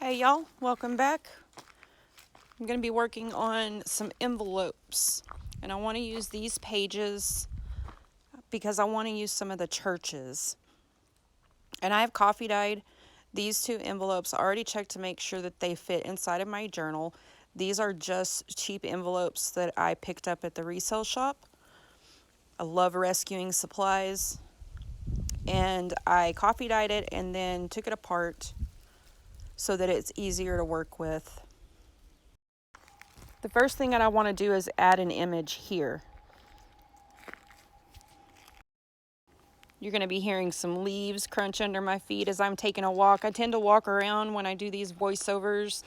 Hey y'all, welcome back. I'm going to be working on some envelopes, and I want to use these pages because I want to use some of the churches. And I have coffee dyed these two envelopes. I already checked to make sure that they fit inside of my journal. These are just cheap envelopes that I picked up at the resale shop. I love rescuing supplies, and I coffee dyed it and then took it apart so that it's easier to work with. The first thing that I want to do is add an image here. You're going to be hearing some leaves crunch under my feet as I'm taking a walk. I tend to walk around when I do these voiceovers.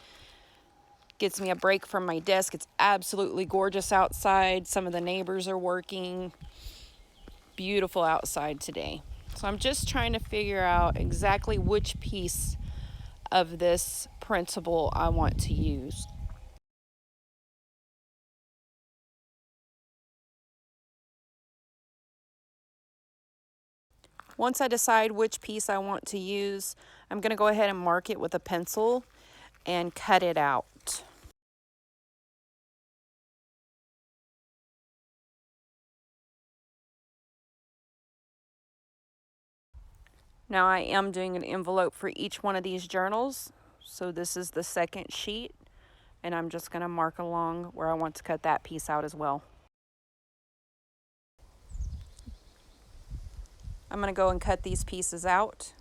Gets me a break from my desk. It's absolutely gorgeous outside. Some of the neighbors are working. Beautiful outside today. So I'm just trying to figure out exactly which piece of this printable I want to use. Once I decide which piece I want to use, I'm going to go ahead and mark it with a pencil and cut it out. Now I am doing an envelope for each one of these journals. So this is the second sheet, and I'm just going to mark along where I want to cut that piece out as well. I'm going to go and cut these pieces out.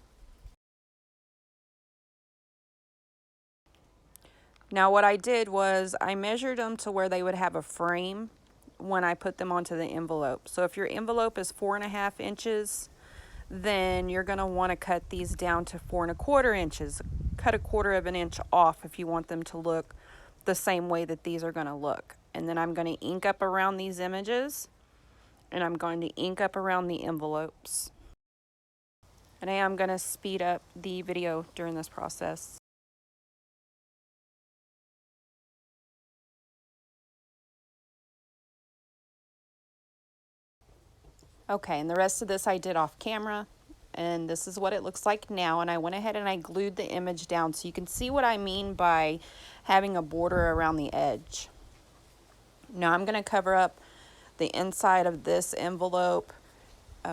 Now what I did was I measured them to where they would have a frame when I put them onto the envelope. So if your envelope is 4.5 inches, then you're going to want to cut these down to 4.25 inches. Cut a quarter of an inch off if you want them to look the same way that these are going to look. And then I'm going to ink up around these images, and I'm going to ink up around the envelopes. And I am going to speed up the video during this process. Okay, and the rest of this I did off camera, and this is what it looks like now. And I went ahead and I glued the image down so you can see what I mean by having a border around the edge. Now I'm going to cover up the inside of this envelope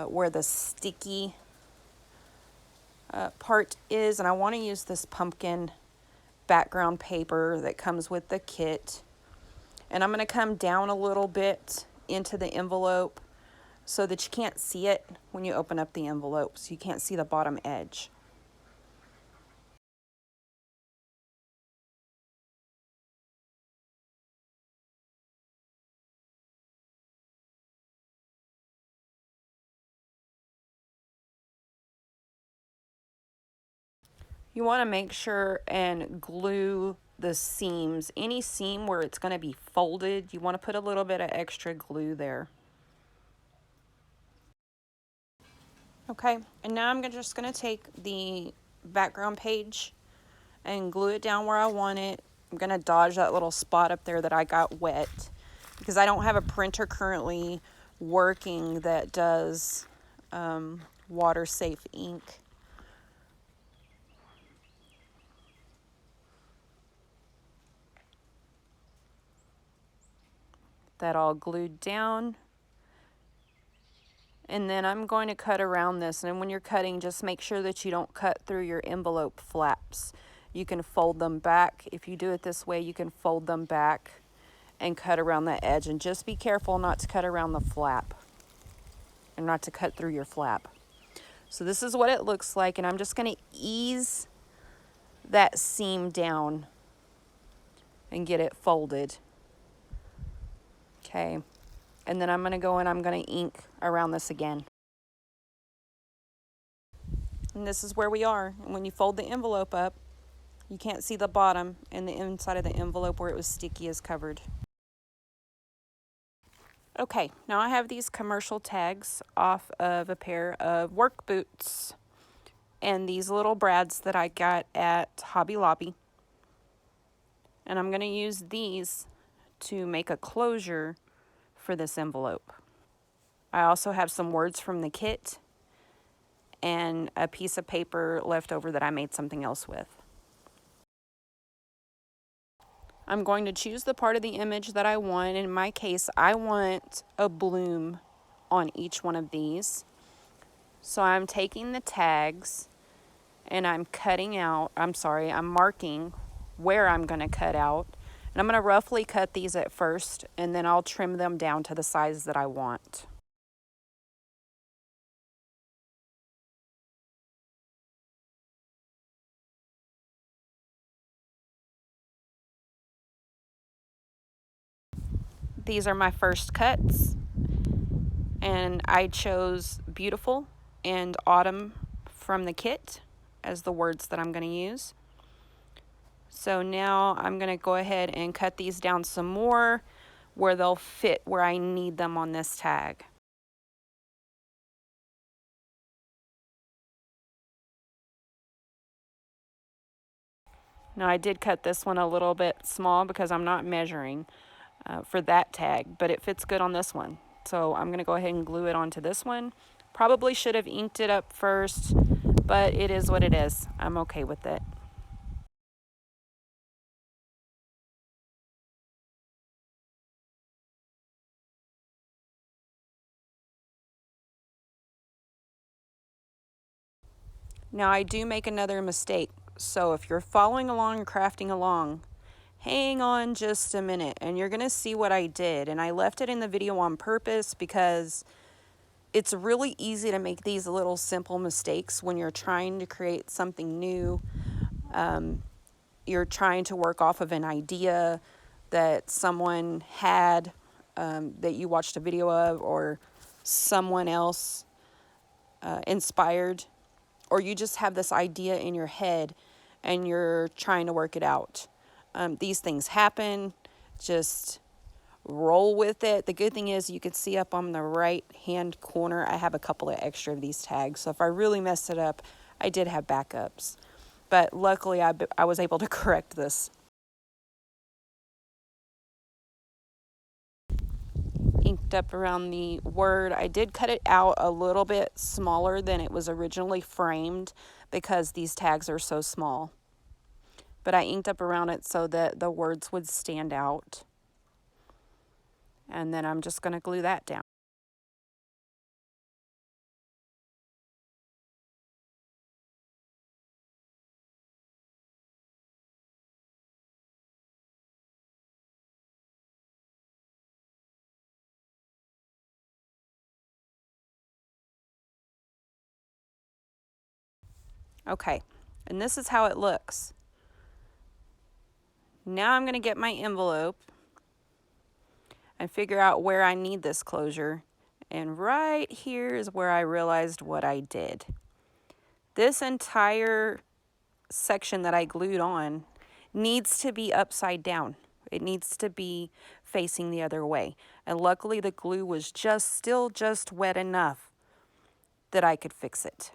where the sticky part is, and I want to use this pumpkin background paper that comes with the kit. And I'm going to come down a little bit into the envelope so that you can't see it when you open up the envelope, so you can't see the bottom edge. You want to make sure and glue the seams. Any seam where it's going to be folded, you want to put a little bit of extra glue there. Okay, and now I'm just going to take the background page and glue it down where I want it. I'm going to dodge that little spot up there that I got wet because I don't have a printer currently working that does water safe ink. That all glued down. And then I'm going to cut around this, and when you're cutting, just make sure that you don't cut through your envelope flaps. You can fold them back. If you do it this way, you can fold them back and cut around the edge, and just be careful not to cut around the flap and not to cut through your flap. So this is what it looks like, and I'm just going to ease that seam down and get it folded. Okay. And then I'm going to go and I'm going to ink around this again. And this is where we are. And when you fold the envelope up, you can't see the bottom, and the inside of the envelope where it was sticky is covered. Okay, now I have these commercial tags off of a pair of work boots and these little brads that I got at Hobby Lobby. And I'm going to use these to make a closure for this envelope. I also have some words from the kit and a piece of paper left over that I made something else with. I'm going to choose the part of the image that I want. In my case, I want a bloom on each one of these. So I'm taking the tags and I'm marking where I'm going to cut out. And I'm going to roughly cut these at first, and then I'll trim them down to the size that I want. These are my first cuts, and I chose beautiful and autumn from the kit as the words that I'm going to use. So now I'm going to go ahead and cut these down some more where they'll fit where I need them on this tag. Now I did cut this one a little bit small because I'm not measuring for that tag, but it fits good on this one. So I'm going to go ahead and glue it onto this one. Probably should have inked it up first, but it is what it is. I'm okay with it. Now I do make another mistake. So if you're following along and crafting along, hang on just a minute and you're going to see what I did. And I left it in the video on purpose because it's really easy to make these little simple mistakes when you're trying to create something new. You're trying to work off of an idea that someone had, that you watched a video of, or someone else inspired, or you just have this idea in your head and you're trying to work it out. These things happen. Just roll with it. The good thing is you can see up on the right hand corner, I have a couple of extra of these tags. So if I really messed it up, I did have backups. But luckily I was able to correct this. Inked up around the word. I did cut it out a little bit smaller than it was originally framed because these tags are so small. But I inked up around it so that the words would stand out. And then I'm just going to glue that down. Okay, and this is how it looks. Now I'm going to get my envelope and figure out where I need this closure. And right here is where I realized what I did. This entire section that I glued on needs to be upside down. It needs to be facing the other way. And luckily the glue was still just wet enough that I could fix it.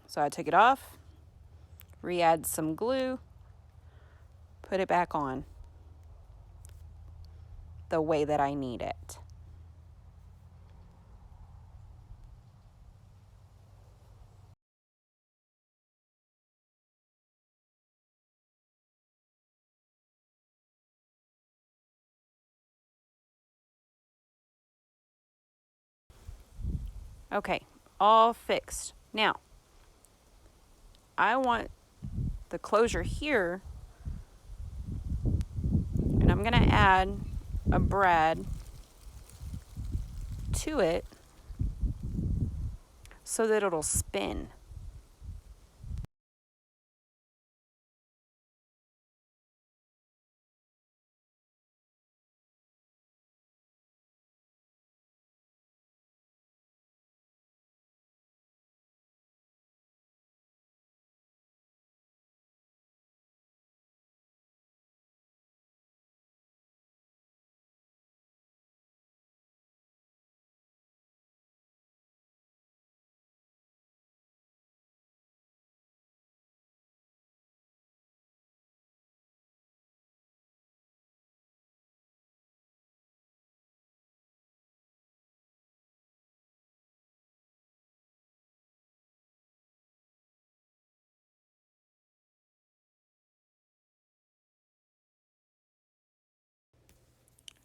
So I took it off, re-add some glue, put it back on the way that I need it. Okay, all fixed. Now, I want the closure here, and I'm going to add a brad to it so that it'll spin.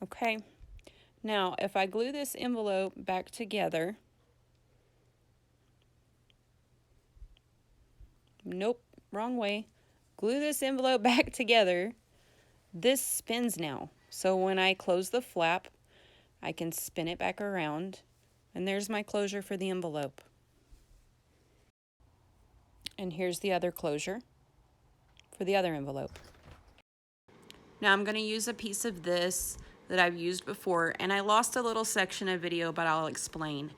Okay, now if I glue this envelope back together, nope, wrong way. Glue this envelope back together, this spins now. So when I close the flap, I can spin it back around, and there's my closure for the envelope. And here's the other closure for the other envelope. Now I'm going to use a piece of this that I've used before, and I lost a little section of video, but I'll explain.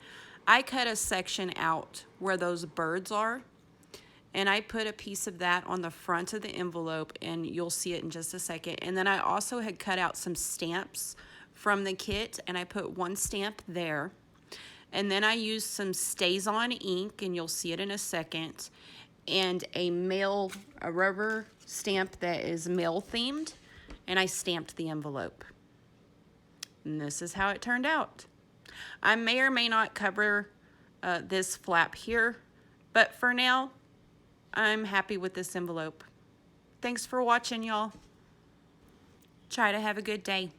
I cut a section out where those birds are, and I put a piece of that on the front of the envelope, and you'll see it in just a second. And then I also had cut out some stamps from the kit, and I put one stamp there. And then I used some Stays-On ink, and you'll see it in a second, and a rubber stamp that is mail themed, and I stamped the envelope. And this is how it turned out. I may or may not cover this flap here, but for now, I'm happy with this envelope. Thanks for watching, y'all. Try to have a good day.